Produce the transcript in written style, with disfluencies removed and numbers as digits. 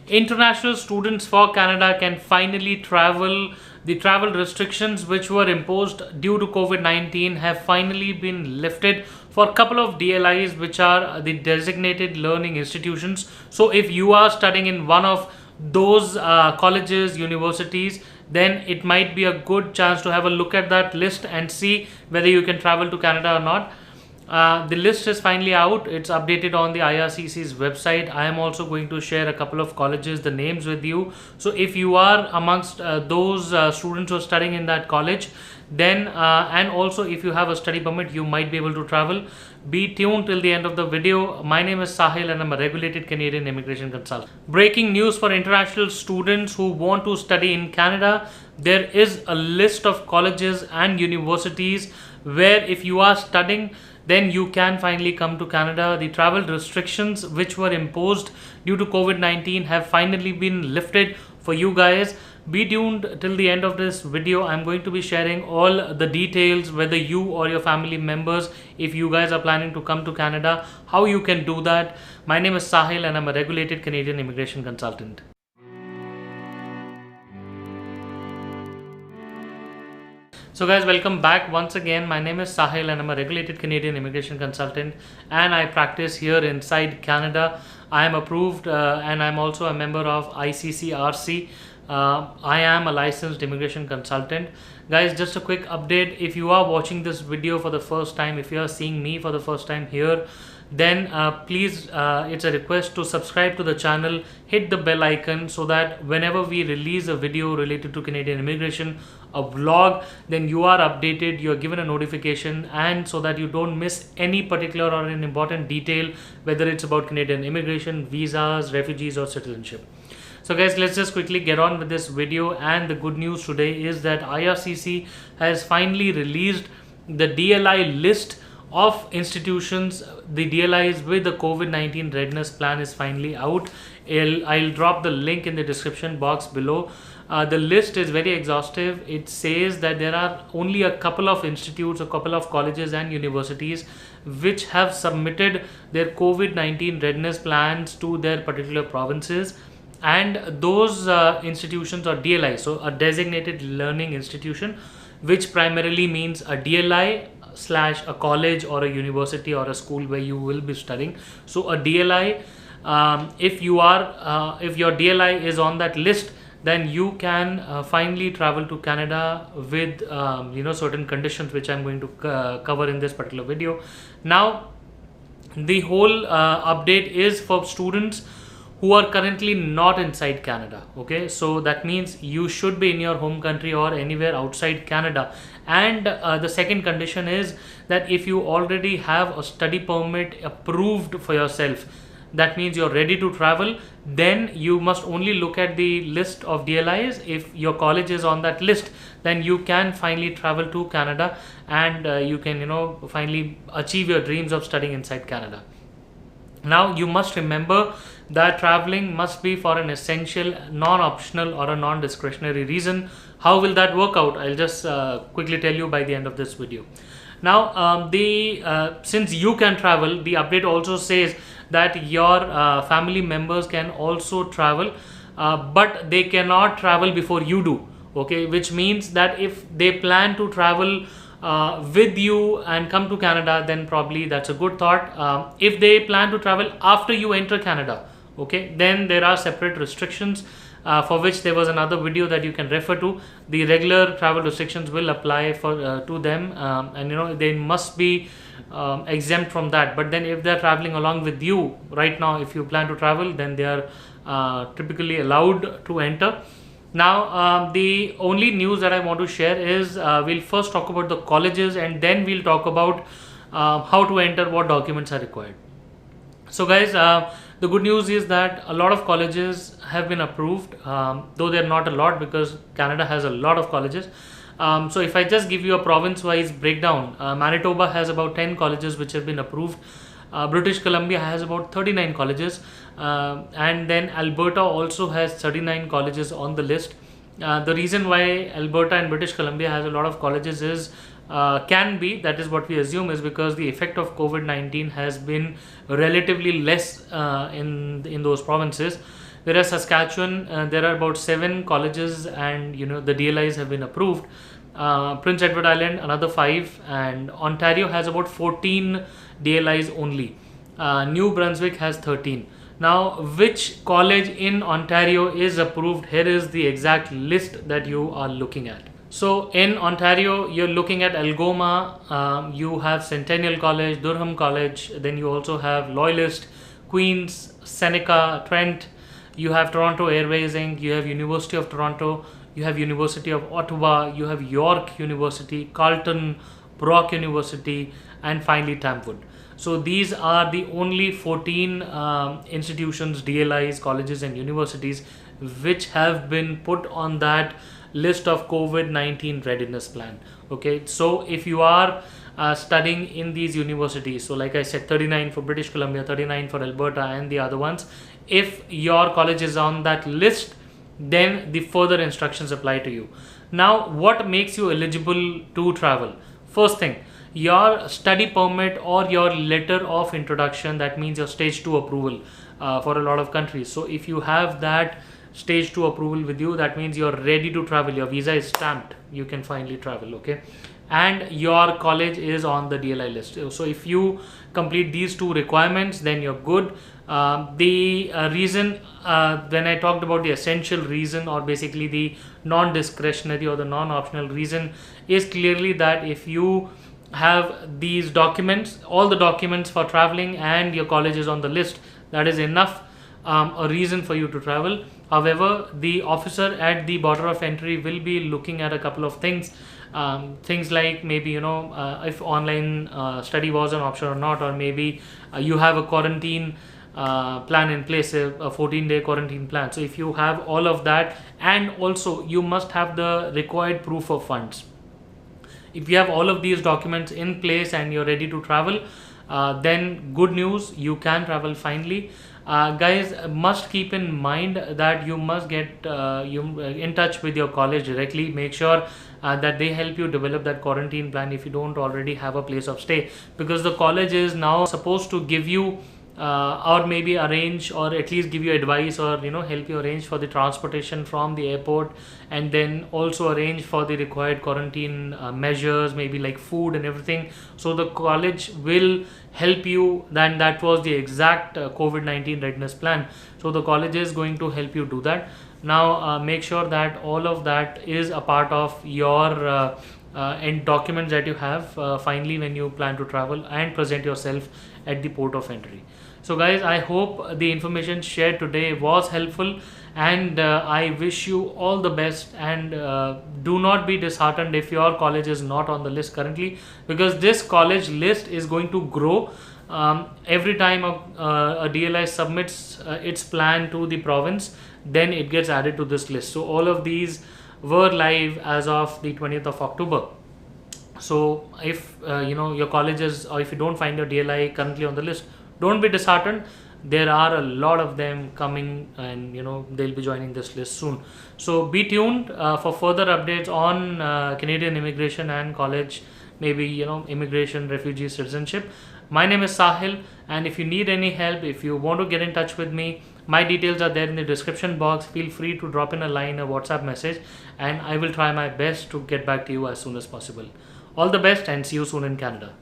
International students for Canada can finally travel. The travel restrictions which were imposed due to COVID 19 have finally been lifted for a couple of DLIs, which are the designated learning institutions. So, if you are studying in one of those colleges, universities, then it might be a good chance to have a look at that list and see whether you can travel to Canada or not. The list is finally out. It's updated on the IRCC's website. I am also going to share a couple of colleges, the names with you. So if you are amongst those students who are studying in that college, then and also if you have a study permit, you might be able to travel. Be tuned till the end of the video. My name is Sahil and I'm a regulated Canadian immigration consultant. Breaking news for international students who want to study in Canada. There is a list of colleges and universities where if you are studying, then you can finally come to Canada. The travel restrictions which were imposed due to COVID 19 have finally been lifted for you guys. Be tuned till the end of this video. I'm going to be sharing all the details, whether you or your family members, if you guys are planning to come to Canada, how you can do that. My name is Sahil and I'm a regulated Canadian immigration consultant. So guys, welcome back once again. My name is Sahil and I'm a regulated Canadian immigration consultant and I practice here inside Canada. I am approved and I'm also a member of ICCRC. I am a licensed immigration consultant. Guys, just a quick update. If you are watching this video for the first time, if you are seeing me for the first time here, then please, it's a request to subscribe to the channel, hit the bell icon so that whenever we release a video related to Canadian immigration, a vlog, then you are updated, you are given a notification, and so that you don't miss any particular or an important detail, whether it's about Canadian immigration, visas, refugees or citizenship. So guys, let's just quickly get on with this video. And the good news today is that IRCC has finally released the DLI list of institutions. The DLIs with the COVID-19 readiness plan is finally out. I'll drop the link in the description box below. The list is very exhaustive. It says that there are only a couple of institutes, a couple of colleges and universities which have submitted their COVID-19 readiness plans to their particular provinces. And those institutions are DLI, so a designated learning institution, which primarily means a DLI / a college or a university or a school where you will be studying. So a DLI, if your DLI is on that list, then you can finally travel to Canada with certain conditions which I'm going to cover in this particular video. Now, the whole update is for students who are currently not inside Canada. Okay, so that means you should be in your home country or anywhere outside Canada. And the second condition is that if you already have a study permit approved for yourself, that means you're ready to travel, then you must only look at the list of DLIs. If your college is on that list, then you can finally travel to Canada and you can finally achieve your dreams of studying inside Canada. Now you must remember that traveling must be for an essential, non-optional or a non-discretionary reason. How will that work out? I'll just quickly tell you by the end of this video. Now since you can travel, the update also says that your family members can also travel, but they cannot travel before you do. Okay, which means that if they plan to travel with you and come to Canada, then probably that's a good thought. If they plan to travel after you enter Canada, okay, then there are separate restrictions for which there was another video that you can refer to. The regular travel restrictions will apply for to them, and they must be exempt from that. But then if they're traveling along with you right now, if you plan to travel, then they are typically allowed to enter. Now the only news that I want to share is we'll first talk about the colleges and then we'll talk about how to enter, what documents are required. So guys, the good news is that a lot of colleges have been approved, though they're not a lot because Canada has a lot of colleges. So if I just give you a province-wise breakdown, Manitoba has about 10 colleges which have been approved. British Columbia has about 39 colleges, and then Alberta also has 39 colleges on the list. The reason why Alberta and British Columbia has a lot of colleges is that is what we assume, is because the effect of COVID-19 has been relatively less in those provinces. Whereas Saskatchewan, there are about 7 colleges, and the DLIs have been approved. Prince Edward Island, another 5, and Ontario has about 14 DLIs only. New Brunswick has 13. Now, which college in Ontario is approved? Here is the exact list that you are looking at. So in Ontario, you're looking at Algoma, you have Centennial College, Durham College, then you also have Loyalist, Queen's, Seneca, Trent, you have Toronto Airways Inc., you have University of Toronto, you have University of Ottawa, you have York University, Carleton, Brock University, and finally Tamwood. So these are the only 14 institutions, DLIs, colleges and universities which have been put on that list of COVID-19 readiness plan. Okay, so if you are studying in these universities, so like I said, 39 for British Columbia, 39 for Alberta and the other ones, if your college is on that list, then the further instructions apply to you. Now, what makes you eligible to travel? First thing, your study permit or your letter of introduction, that means your stage 2 approval for a lot of countries. So if you have that stage 2 approval with you, that means you're ready to travel, your visa is stamped, you can finally travel. Okay, and your college is on the DLI list. So if you complete these 2 requirements, then you're good. The reason, when I talked about the essential reason, or basically the non-discretionary or the non-optional reason, is clearly that if you have these documents, all the documents for traveling, and your college is on the list, that is enough a reason for you to travel. However, the officer at the border of entry will be looking at a couple of things, things like maybe if online study was an option or not, or maybe you have a quarantine plan in place, a 14-day quarantine plan. So if you have all of that, and also you must have the required proof of funds. If you have all of these documents in place and you're ready to travel, then good news, you can travel finally. Guys, must keep in mind that you must get in touch with your college directly. Make sure that they help you develop that quarantine plan if you don't already have a place of stay, because the college is now supposed to give you or maybe arrange, or at least give you advice, or help you arrange for the transportation from the airport, and then also arrange for the required quarantine measures, maybe like food and everything. So the college will help you. Then that was the exact COVID-19 readiness plan. So the college is going to help you do that. Now make sure that all of that is a part of your and documents that you have finally when you plan to travel and present yourself at the port of entry. So guys, I hope the information shared today was helpful, and I wish you all the best. And do not be disheartened if your college is not on the list currently, because this college list is going to grow every time a DLI submits its plan to the province, then it gets added to this list. So all of these were live as of the 20th of October. So if your colleges, or if you don't find your DLI currently on the list, don't be disheartened. There are a lot of them coming, and they'll be joining this list soon. So be tuned for further updates on Canadian immigration and college, maybe immigration, refugee, citizenship. My name is Sahil, and if you need any help, if you want to get in touch with me, my details are there in the description box. Feel free to drop in a line, a WhatsApp message, and I will try my best to get back to you as soon as possible. All the best, and see you soon in Canada.